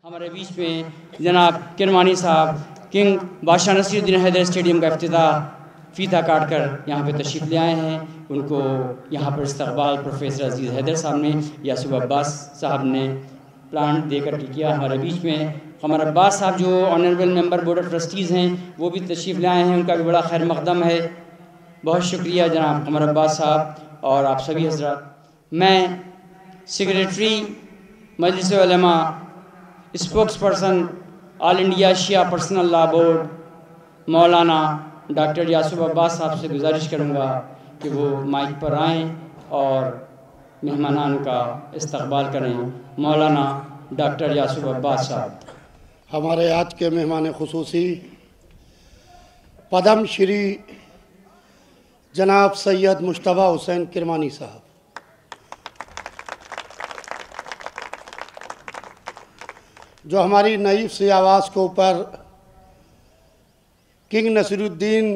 हमारे बीच में जनाब किरमानी साहब किंग बादशाह नसीरुद्दीन हैदर स्टेडियम का इफ्तिताह फीता काट कर यहाँ पर तशरीफ़ ले आए हैं। उनको यहाँ पर इस्तकबाल प्रोफेसर अजीज़ हैदर साहब ने, यासूब अब्बास साहब ने प्लांट देकर किया। हमारे बीच में कमर अब्बास साहब जो honourable member board of trustees हैं वो भी तशरीफ़ ले आए हैं, उनका भी बड़ा खैर मकदम है। बहुत शुक्रिया जनाब कमर अब्बास साहब और आप सभी हज़रात। मैं सेक्रेटरी मजलिस उलमा स्पोक्स पर्सन ऑल इंडिया शिया पर्सनल लॉ बोर्ड मौलाना डॉक्टर यासूब अब्बास साहब से गुजारिश करूँगा कि वो माइक पर आएँ और मेहमानान का इस्तकबाल करें। मौलाना डॉक्टर यासूब अब्बास साहब। हमारे आज के मेहमान खुसूसी पद्म श्री जनाब सैयद मुश्तबा हुसैन किरमानी साहब, जो हमारी नईफ सी आवाज़ के ऊपर किंग नसीरुद्दीन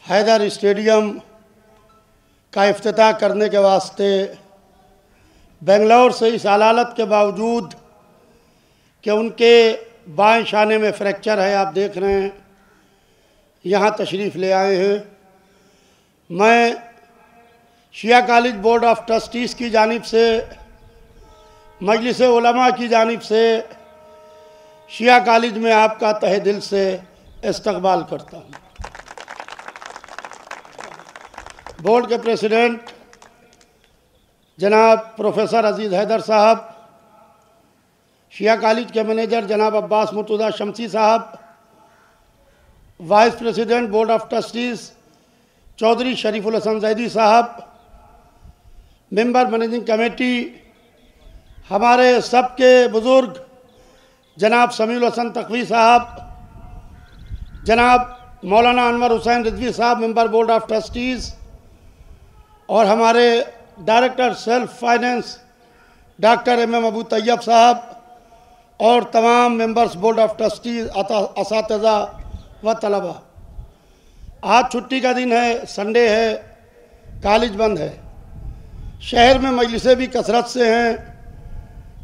हैदर स्टेडियम का इफ्तिताह करने के वास्ते बेंगलोर से इस हालत के बावजूद कि उनके बाएं शाने में फ्रैक्चर है, आप देख रहे हैं, यहाँ तशरीफ़ ले आए हैं। मैं शिया कॉलेज बोर्ड ऑफ ट्रस्टीज़ की जानिब से, मजलिस उलमा की जानिब से शिया कॉलेज में आपका तहे दिल से इस्तकबाल करता हूँ। बोर्ड के प्रेसिडेंट जनाब प्रोफेसर अजीज़ हैदर साहब, शिया कॉलेज के मैनेजर जनाब Abbas Murtaza Shamsi sahab, vice president board of trustees Chaudhary Shariful Hasan Zaidi sahab, member managing committee, हमारे सबके बुज़ुर्ग जनाब समीउल हसन तकवी साहब, जनाब मौलाना अनवर हुसैन रिजवी साहब मेंबर बोर्ड ऑफ ट्रस्टीज़, और हमारे director self finance doctor MM Abu Tayyab sahab, और तमाम मेंबर्स बोर्ड ऑफ ट्रस्टीज़, असातिज़ा व तलबा। आज छुट्टी का दिन है, संडे है, कॉलेज बंद है। शहर में मजलिसें भी कसरत से हैं।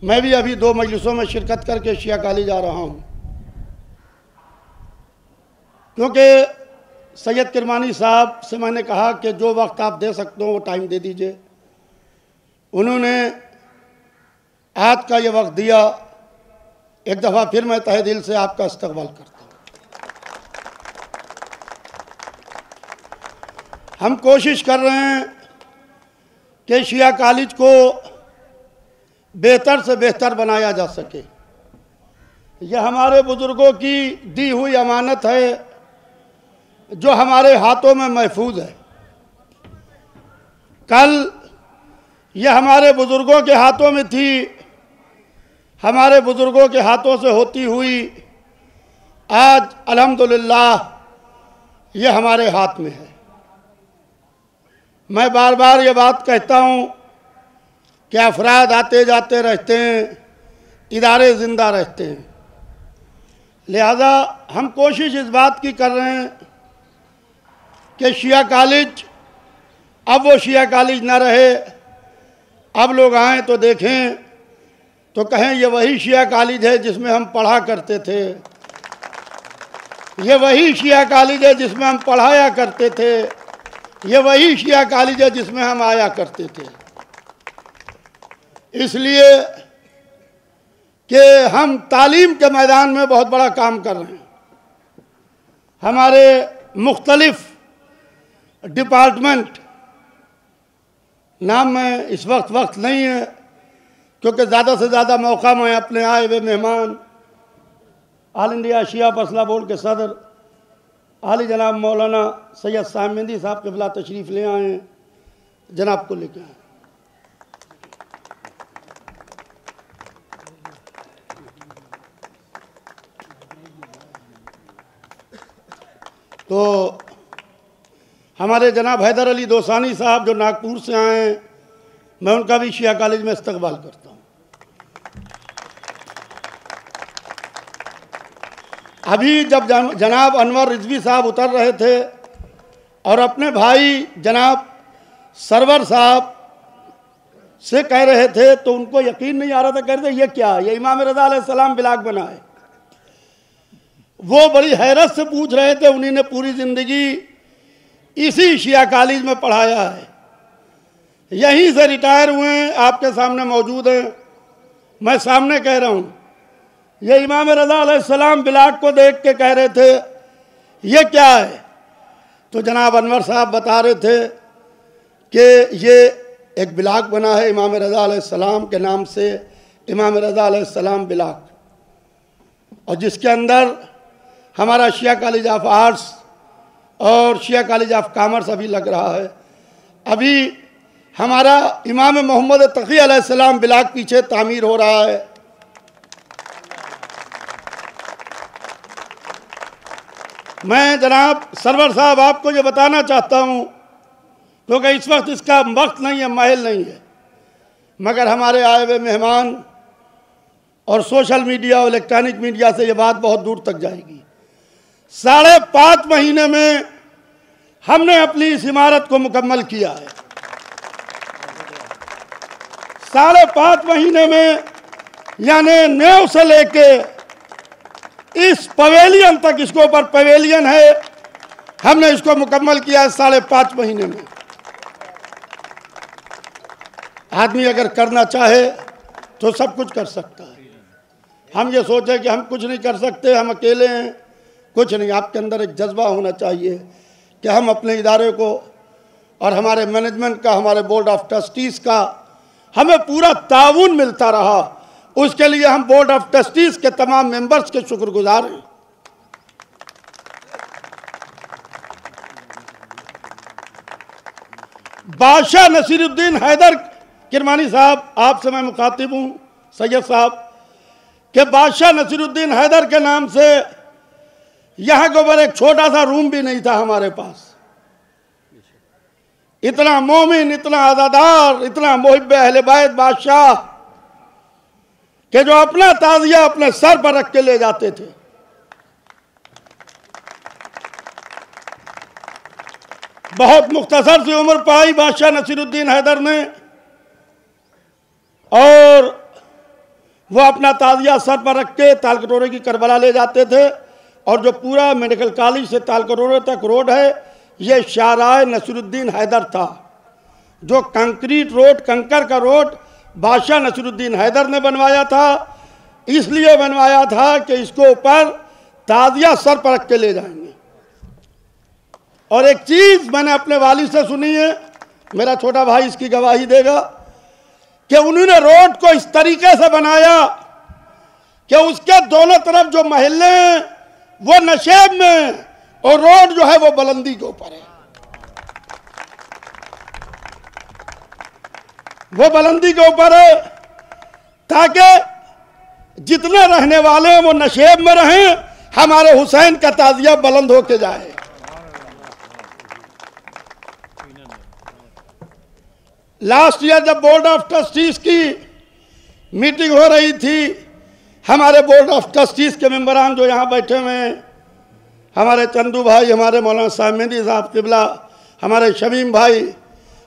मैं भी अभी 2 मजलिसों में शिरकत करके शिया कॉलेज आ रहा हूँ, क्योंकि सैयद किरमानी साहब से मैंने कहा कि जो वक्त आप दे सकते हो वो टाइम दे दीजिए। उन्होंने आज का ये वक्त दिया। एक दफ़ा फिर मैं तहे दिल से आपका इस्तकबाल करता हूँ। हम कोशिश कर रहे हैं कि शिया कॉलेज को बेहतर से बेहतर बनाया जा सके। यह हमारे बुज़ुर्गों की दी हुई अमानत है जो हमारे हाथों में महफूज है। कल यह हमारे बुज़ुर्गों के हाथों में थी, हमारे बुज़ुर्गों के हाथों से होती हुई आज अल्हम्दुलिल्लाह यह हमारे हाथ में है। मैं बार बार ये बात कहता हूँ कि अफराद आते जाते रहते हैं, इदारे ज़िंदा रहते हैं। लिहाजा हम कोशिश इस बात की कर रहे हैं कि शिया कॉलेज अब वो शिया कॉलेज ना रहे। अब लोग आएँ तो देखें तो कहें ये वही शिया कॉलेज है जिसमें हम पढ़ा करते थे, ये वही शिया कॉलेज है जिसमें हम पढ़ाया करते थे, ये वही शिया कॉलेज है जिसमें हम आया करते थे। इसलिए कि हम तालीम के मैदान में बहुत बड़ा काम कर रहे हैं। हमारे मुख्तलिफ डिपार्टमेंट, नाम में इस वक्त नहीं है क्योंकि ज़्यादा से ज़्यादा मौका मैं अपने आए हुए मेहमान ऑल इंडिया शिया पर्सनल बोर्ड के सदर आली जनाब मौलाना सैयद साहिब मेहंदी साहब के बिला तशरीफ़ ले आए हैं, जनाब को लेके आए। तो हमारे जनाब हैदर अली दोसानी साहब जो नागपुर से आए हैं, मैं उनका भी शिया कॉलेज में इस्तकबाल करता हूँ। अभी जब जनाब अनवर रिजवी साहब उतर रहे थे और अपने भाई जनाब सरवर साहब से कह रहे थे तो उनको यकीन नहीं आ रहा था, कह रहे थे ये क्या, ये इमाम रज़ा अलैहिस्सलाम बिलाक बना है। वो बड़ी हैरत से पूछ रहे थे, उन्हीं ने पूरी ज़िंदगी इसी शिया कॉलेज में पढ़ाया है, यहीं से रिटायर हुए हैं, आपके सामने मौजूद हैं, मैं सामने कह रहा हूँ। ये इमाम रज़ा अलैहिस्सलाम बिलाक को देख के कह रहे थे ये क्या है, तो जनाब अनवर साहब बता रहे थे कि ये एक बिलाक बना है इमाम रज़ा अलैहिस्सलाम के नाम से, इमाम रज़ा अलैहिस्सलाम बिलाक, और जिसके अंदर हमारा शिया कॉलेज ऑफ आर्ट्स और शिया कॉलेज ऑफ कॉमर्स अभी लग रहा है। अभी हमारा इमाम मोहम्मद तक़ी अलैहिस्सलाम बिलाक पीछे तामीर हो रहा है। मैं जनाब सरवर साहब आपको ये बताना चाहता हूँ, क्योंकि इस वक्त इसका वक्त नहीं है, महल नहीं है, मगर हमारे आए हुए मेहमान और सोशल मीडिया और इलेक्ट्रॉनिक मीडिया से ये बात बहुत दूर तक जाएगी। 5.5 महीने में हमने अपनी इस इमारत को मुकम्मल किया है। 5.5 महीने में, यानी नेव से लेके इस पवेलियन तक, इसके ऊपर पवेलियन है, हमने इसको मुकम्मल किया है 5.5 महीने में। आदमी अगर करना चाहे तो सब कुछ कर सकता है। हम ये सोचे कि हम कुछ नहीं कर सकते, हम अकेले हैं, कुछ नहीं। आपके अंदर एक जज्बा होना चाहिए कि हम अपने इदारे को और हमारे मैनेजमेंट का, हमारे बोर्ड ऑफ ट्रस्टीज़ का हमें पूरा ताउन मिलता रहा, उसके लिए हम बोर्ड ऑफ ट्रस्टीज़ के तमाम मेंबर्स के शुक्रगुजार हैं। बादशाह नसीरुद्दीन हैदर किरमानी साहब, आपसे मैं मुखातिब हूँ सैयद साहब, कि बादशाह नसीरुद्दीन हैदर के नाम से यहाँ के ऊपर एक छोटा सा रूम भी नहीं था हमारे पास। इतना मोमिन, इतना आज़ादार, इतना मुहिब्बे अहले बैत बादशाह कि जो अपना ताज़िया अपने सर पर रख के ले जाते थे। बहुत मुख्तसर सी उम्र पाई बादशाह नसीरुद्दीन हैदर ने, और वो अपना ताज़िया सर पर रख के तालकटोरे की करबला ले जाते थे। और जो पूरा मेडिकल कॉलेज से तालकटोरे तक रोड है, ये शाहराह नसीरुद्दीन हैदर था। जो कंक्रीट रोड, कंकर का रोड बादशाह नसीरुद्दीन हैदर ने बनवाया था। इसलिए बनवाया था कि इसको ऊपर ताज़िया सर पर रख के ले जाएंगे। और एक चीज़ मैंने अपने वालिद से सुनी है, मेरा छोटा भाई इसकी गवाही देगा, कि उन्होंने रोड को इस तरीके से बनाया कि उसके दोनों तरफ जो महल्ले हैं वो नशेब में, और रोड जो है वो बुलंदी के ऊपर है। वो बुलंदी के ऊपर है ताकि जितने रहने वाले हैं वो नशेब में रहें, हमारे हुसैन का ताज़िया बुलंद होके जाए। लास्ट ईयर जब बोर्ड ऑफ ट्रस्टीज की मीटिंग हो रही थी, हमारे बोर्ड ऑफ ट्रस्टीज के मेंबरान जो यहाँ बैठे हुए हैं, हमारे चंदू भाई, हमारे मौलाना साहब मेहदी साहब किबला, हमारे शमीम भाई,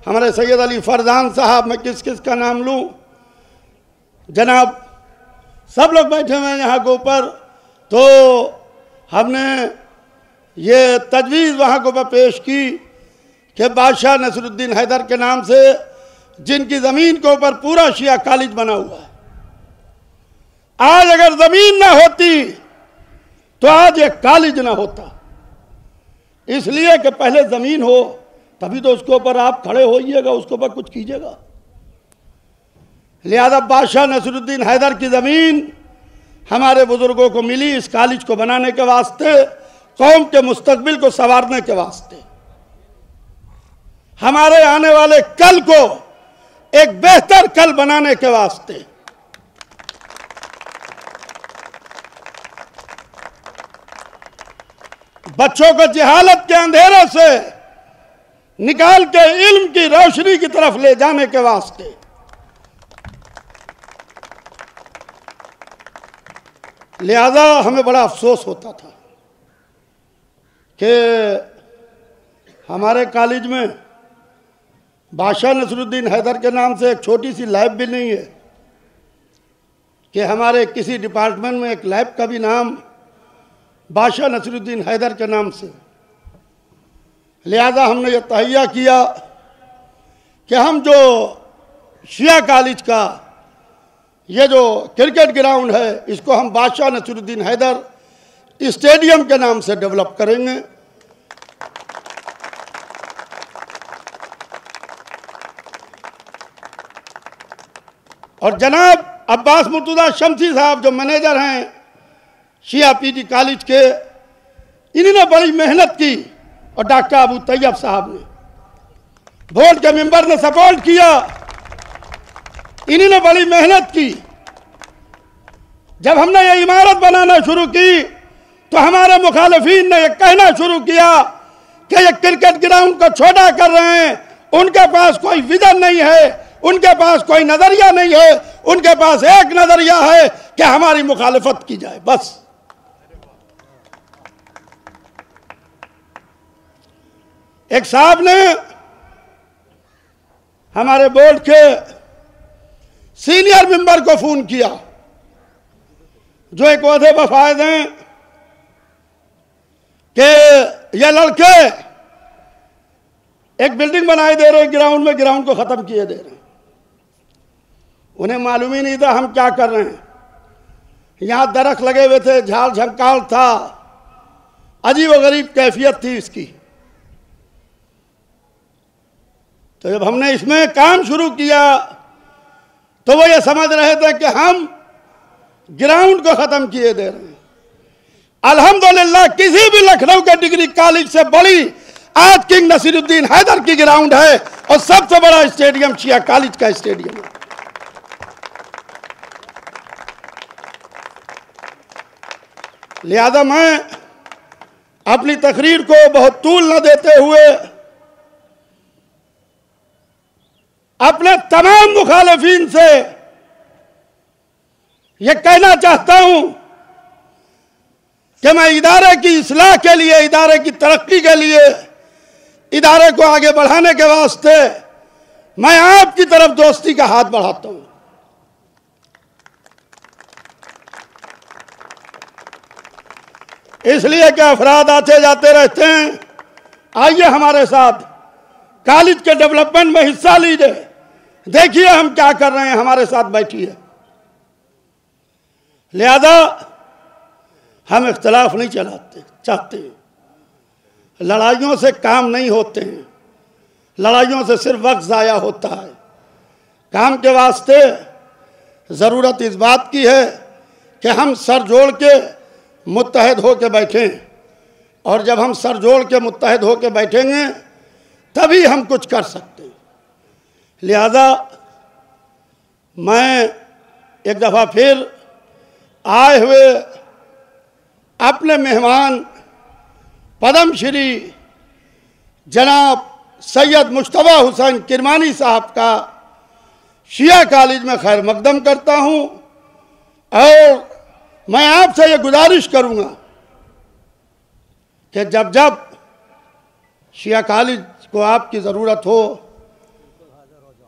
हमारे सैयद अली फरजान साहब, मैं किस किस का नाम लूँ, जनाब सब लोग बैठे हुए हैं यहाँ के ऊपर। तो हमने ये तजवीज़ वहाँ के ऊपर पेश की कि बादशाह नसीरुद्दीन हैदर के नाम से, जिनकी ज़मीन के ऊपर पूरा शिया कॉलेज बना हुआ है, आज अगर ज़मीन ना होती तो आज एक कॉलेज ना होता। इसलिए कि पहले ज़मीन हो तभी तो उसके ऊपर आप खड़े होइएगा, उसके ऊपर कुछ कीजिएगा। लिहाजा बादशाह नसीरुद्दीन हैदर की ज़मीन हमारे बुज़ुर्गों को मिली इस कॉलेज को बनाने के वास्ते, कौम के मुस्तकबिल को संवारने के वास्ते, हमारे आने वाले कल को एक बेहतर कल बनाने के वास्ते। बच्चों को जहालत के अंधेरे से निकाल के इल्म की रोशनी की तरफ ले जाने के वास्ते। लिहाजा हमें बड़ा अफसोस होता था कि हमारे कॉलेज में बादशाह नसरुद्दीन हैदर के नाम से एक छोटी सी लैब भी नहीं है कि हमारे किसी डिपार्टमेंट में एक लैब का भी नाम बादशाह नसरुद्दीन हैदर के नाम से। लिहाजा हमने ये तहैया किया कि हम जो शिया कॉलेज का ये जो क्रिकेट ग्राउंड है इसको हम बादशाह नसरुद्दीन हैदर स्टेडियम के नाम से डेवलप करेंगे। और जनाब अब्बास मुर्तज़ा शमसी साहब जो मैनेजर हैं शिया पीजी कॉलेज के, इन्होंने बड़ी मेहनत की और डॉक्टर अबू तैयब साहब ने, बोर्ड के मेंबर ने सपोर्ट किया, इन्होंने बड़ी मेहनत की। जब हमने ये इमारत बनाना शुरू की तो हमारे मुखालिफिन ने यह कहना शुरू किया कि ये क्रिकेट ग्राउंड को छोटा कर रहे हैं, उनके पास कोई विजन नहीं है, उनके पास कोई नजरिया नहीं है, उनके पास एक नजरिया है कि हमारी मुखालिफत की जाए बस। एक साहब ने हमारे बोर्ड के सीनियर मेंबर को फोन किया जो एक ओहदे पर फायद हैं कि ये लड़के एक बिल्डिंग बनाए दे रहे हैं ग्राउंड में, ग्राउंड को खत्म किए दे रहे हैं। उन्हें मालूम ही नहीं था हम क्या कर रहे हैं। यहां दरख्त लगे हुए थे, झाड़ झंकाड़ था, अजीब व गरीब कैफियत थी इसकी। तो जब हमने इसमें काम शुरू किया तो वो ये समझ रहे थे कि हम ग्राउंड को खत्म किए दे रहे हैं। अल्हम्दुलिल्लाह किसी भी लखनऊ के डिग्री कॉलेज से बड़ी आज किंग नसीरुद्दीन हैदर की ग्राउंड है और सबसे बड़ा स्टेडियम शिया कॉलेज का स्टेडियम है। लिहाजा मैं अपनी तकरीर को बहुत तूल न देते हुए अपने तमाम मुखालिफिन से यह कहना चाहता हूं कि मैं इदारे की इस्लाह के लिए, इदारे की तरक्की के लिए, इदारे को आगे बढ़ाने के वास्ते मैं आपकी तरफ दोस्ती का हाथ बढ़ाता हूं। इसलिए कि अफराद आते जाते रहते हैं, आइए हमारे साथ कॉलेज के डेवलपमेंट में हिस्सा लीजिए, देखिए हम क्या कर रहे हैं, हमारे साथ बैठिए। लिहाजा हम इख्तलाफ नहीं चाहते, लड़ाइयों से काम नहीं होते हैं, लड़ाइयों से सिर्फ वक्त ज़ाया होता है। काम के वास्ते ज़रूरत इस बात की है कि हम सर जोड़ के मुत्तहद हो के बैठें, और जब हम सर जोड़ के मुत्तहद हो के बैठेंगे तभी हम कुछ कर सकते हैं। लिहाजा मैं एक दफ़ा फिर आए हुए अपने मेहमान पद्म श्री जनाब सैयद मुश्तबा हुसैन किरमानी साहब का शिया कॉलेज में खैर मकदम करता हूं, और मैं आपसे ये गुजारिश करूंगा कि जब जब शिया कॉलेज को आपकी ज़रूरत हो,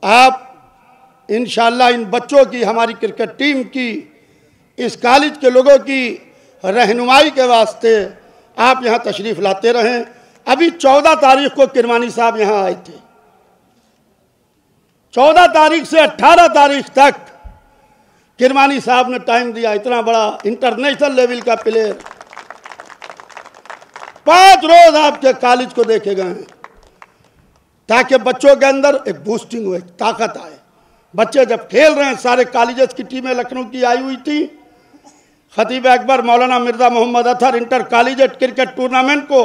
आप इंशाअल्लाह इन बच्चों की, हमारी क्रिकेट टीम की, इस कॉलेज के लोगों की रहनुमाई के वास्ते आप यहाँ तशरीफ़ लाते रहें। अभी 14 तारीख को किरमानी साहब यहाँ आए थे, 14 तारीख से 18 तारीख तक किरमानी साहब ने टाइम दिया। इतना बड़ा इंटरनेशनल लेवल का प्लेयर 5 रोज आपके कॉलेज को देखे गए हैं ताकि बच्चों के अंदर एक बूस्टिंग हो, एक ताकत आए। बच्चे जब खेल रहे हैं, सारे कॉलेजेस की टीमें लखनऊ की आई हुई थी। Khatib Akbar Maulana Mirza Mohammad Athar inter collegiate cricket tournament को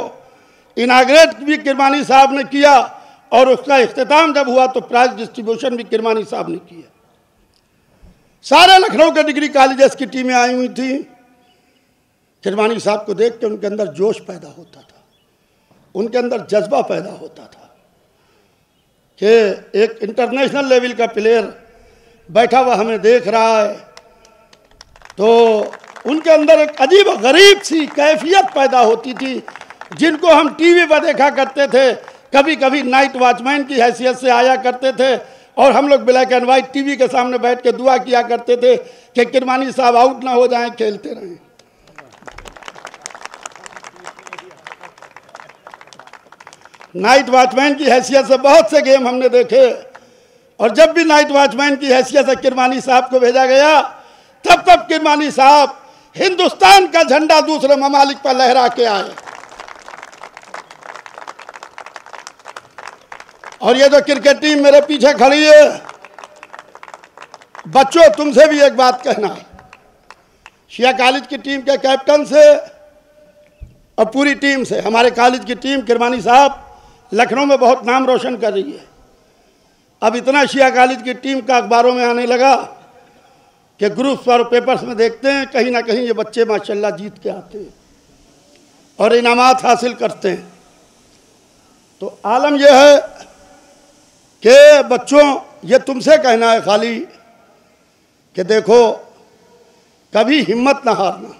इनाग्रेट भी किरमानी साहब ने किया, और उसका इख्तिताम जब हुआ तो प्राइज डिस्ट्रीब्यूशन भी किरमानी साहब ने किया। सारे लखनऊ के डिग्री कॉलेजेस की टीमें आई हुई थी। किरमानी साहब को देख के उनके अंदर जोश पैदा होता था, उनके अंदर जज्बा पैदा होता था कि एक इंटरनेशनल लेवल का प्लेयर बैठा हुआ हमें देख रहा है। तो उनके अंदर एक अजीब गरीब सी कैफियत पैदा होती थी, जिनको हम टीवी पर देखा करते थे कभी कभी नाइट वॉचमैन की हैसियत से आया करते थे और हम लोग ब्लैक एंड वाइट टीवी के सामने बैठ के दुआ किया करते थे कि किरमानी साहब आउट ना हो जाएं, खेलते रहें। नाइट वॉचमैन की हैसियत से बहुत से गेम हमने देखे और जब भी नाइट वॉचमैन की हैसियत से किरमानी साहब को भेजा गया तब किरमानी साहब हिंदुस्तान का झंडा दूसरे ममालिक पर लहरा के आए। और ये जो क्रिकेट टीम मेरे पीछे खड़ी है, बच्चों तुमसे भी एक बात कहना है, शिया कॉलेज की टीम के कैप्टन से और पूरी टीम से, हमारे कॉलेज की टीम किरमानी साहब लखनऊ में बहुत नाम रोशन कर रही है। अब इतना शिया कॉलेज की टीम का अखबारों में आने लगा कि ग्रुप्स और पेपर्स में देखते हैं कहीं ना कहीं ये बच्चे माशाल्लाह जीत के आते हैं और इनामात हासिल करते हैं। तो आलम यह है कि बच्चों ये तुमसे कहना है खाली कि देखो कभी हिम्मत ना हारना।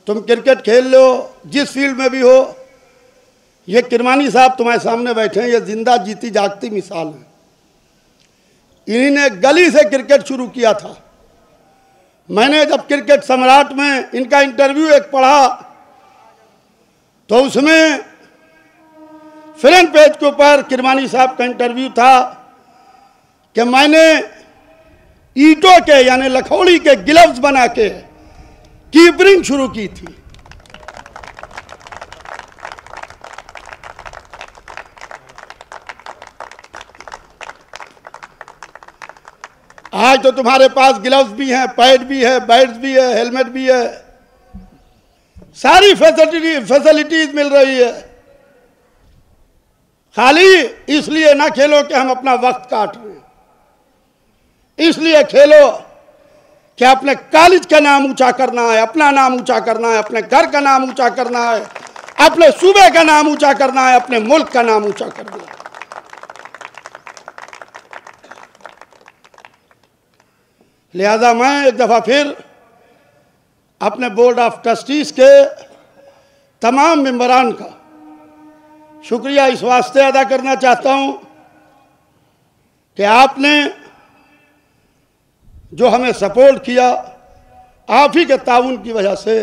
तुम क्रिकेट खेल लो जिस फील्ड में भी हो, ये किरमानी साहब तुम्हारे सामने बैठे हैं, ये जिंदा जीती जागती मिसाल है। इन्हीं ने गली से क्रिकेट शुरू किया था। मैंने जब क्रिकेट सम्राट में इनका इंटरव्यू एक पढ़ा तो उसमें फ्रंट पेज के ऊपर किरमानी साहब का इंटरव्यू था कि मैंने ईंटों के यानी लखौड़ी के ग्लव्स बना के कीपरिंग शुरू की थी। आज तो तुम्हारे पास ग्लव्स भी हैं, पैड भी है, बैट्स भी है, हेलमेट भी है, सारी फैसिलिटीज मिल रही है। खाली इसलिए ना खेलो कि हम अपना वक्त काट रहे हैं, इसलिए खेलो कि अपने कॉलेज का नाम ऊंचा करना है, अपना नाम ऊंचा करना है, अपने घर का नाम ऊंचा करना है, अपने सूबे का नाम ऊंचा करना है, अपने मुल्क का नाम ऊंचा करना है। लिहाजा मैं एक दफ़ा फिर अपने बोर्ड ऑफ ट्रस्टीज के तमाम मेंबरान का शुक्रिया इस वास्ते अदा करना चाहता हूं कि आपने जो हमें सपोर्ट किया, आप ही के ताउन की वजह से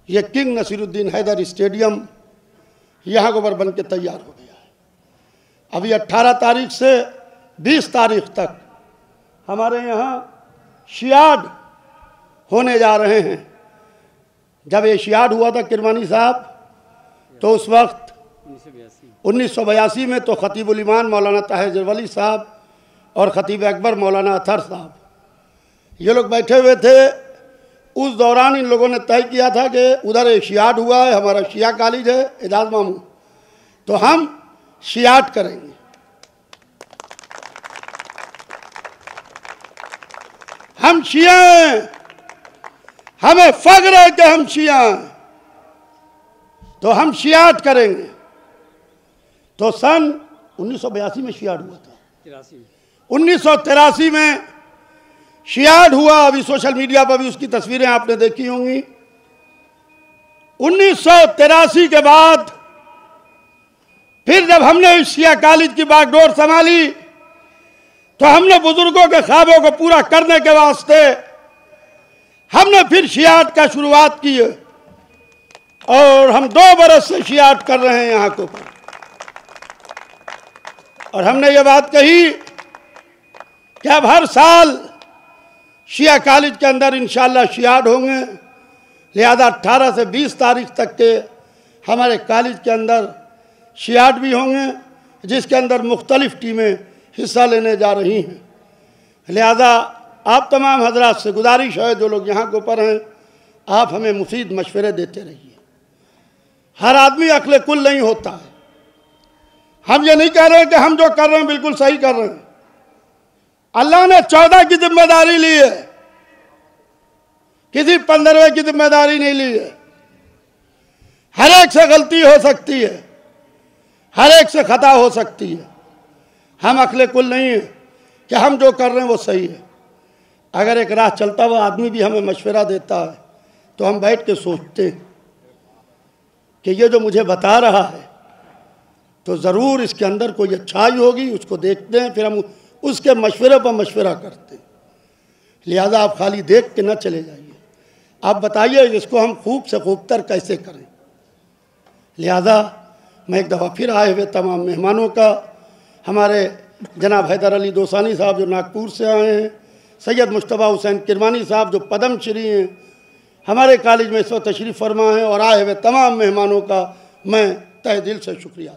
ये किंग नसीरुद्दीन हैदर स्टेडियम यहाँ गोबर बन के तैयार हो गया है। अभी 18 तारीख से 20 तारीख तक हमारे यहाँ शियाड होने जा रहे हैं। जब ये शियाड हुआ था किरमानी साहब तो उस वक्त 1982 में तो खतीबुल ईमान मौलाना ताहिर वली साहब और खतीब अकबर मौलाना अतहर साहब ये लोग बैठे हुए थे। उस दौरान इन लोगों ने तय किया था कि उधर शियाड हुआ है, हमारा शिया कॉलेज है एजाज मामू, तो हम शियाड करेंगे। हम शिया हैं, हमें फख्र है कि हम शिया हैं, तो हम शियाट करेंगे। तो सन 1982 में शियाट हुआ था, 1983 में शियाट हुआ। अभी सोशल मीडिया पर भी उसकी तस्वीरें आपने देखी होंगी। 1983 के बाद फिर जब हमने इस शिया कॉलेज की बागडोर संभाली तो हमने बुजुर्गों के ख्वाबों को पूरा करने के वास्ते हमने फिर शियाट का शुरुआत की है और हम 2 बरस से शियाट कर रहे हैं यहाँ के ऊपर। और हमने ये बात कही कि अब हर साल शिया कॉलेज के अंदर इंशाअल्लाह शियाट होंगे। लिहाजा 18 से 20 तारीख तक के हमारे कॉलेज के अंदर शियाट भी होंगे जिसके अंदर मुख्तलिफ टीमें हिस्सा लेने जा रही हैं। लिहाजा आप तमाम हजरात से गुजारिश है, जो लोग यहाँ के ऊपर हैं, आप हमें मुफीद मशवरे देते रहिए। हर आदमी अक्ल कुल नहीं होता है। हम ये नहीं कह रहे कि हम जो कर रहे हैं बिल्कुल सही कर रहे हैं। अल्लाह ने 14 की जिम्मेदारी ली है, किसी 15वें की जिम्मेदारी नहीं ली है। हर एक से गलती हो सकती है, हर एक से खता हो सकती है। हम अक्ल कुल नहीं है कि हम जो कर रहे हैं वो सही है। अगर एक राह चलता हुआ आदमी भी हमें मशवरा देता है तो हम बैठ के सोचते हैं कि ये जो मुझे बता रहा है तो ज़रूर इसके अंदर कोई अच्छाई होगी, उसको देखते हैं, फिर हम उसके मशवरे पर मशवरा करते हैं। लिहाजा आप खाली देख के न चले जाइए, आप बताइए इसको हम खूब से खूब तर कैसे करें। लिहाजा मैं एक दफ़ा फिर आए हुए तमाम मेहमानों का, हमारे जनाब हैदर अली दोसानी साहब जो नागपुर से आए हैं, सैयद मुश्तबा हुसैन किरमानी साहब जो पद्म श्री हैं, हमारे कॉलेज में इस वक्त तशरीफ़ फरमा है, और आए हुए तमाम मेहमानों का मैं तहे दिल से शुक्रिया।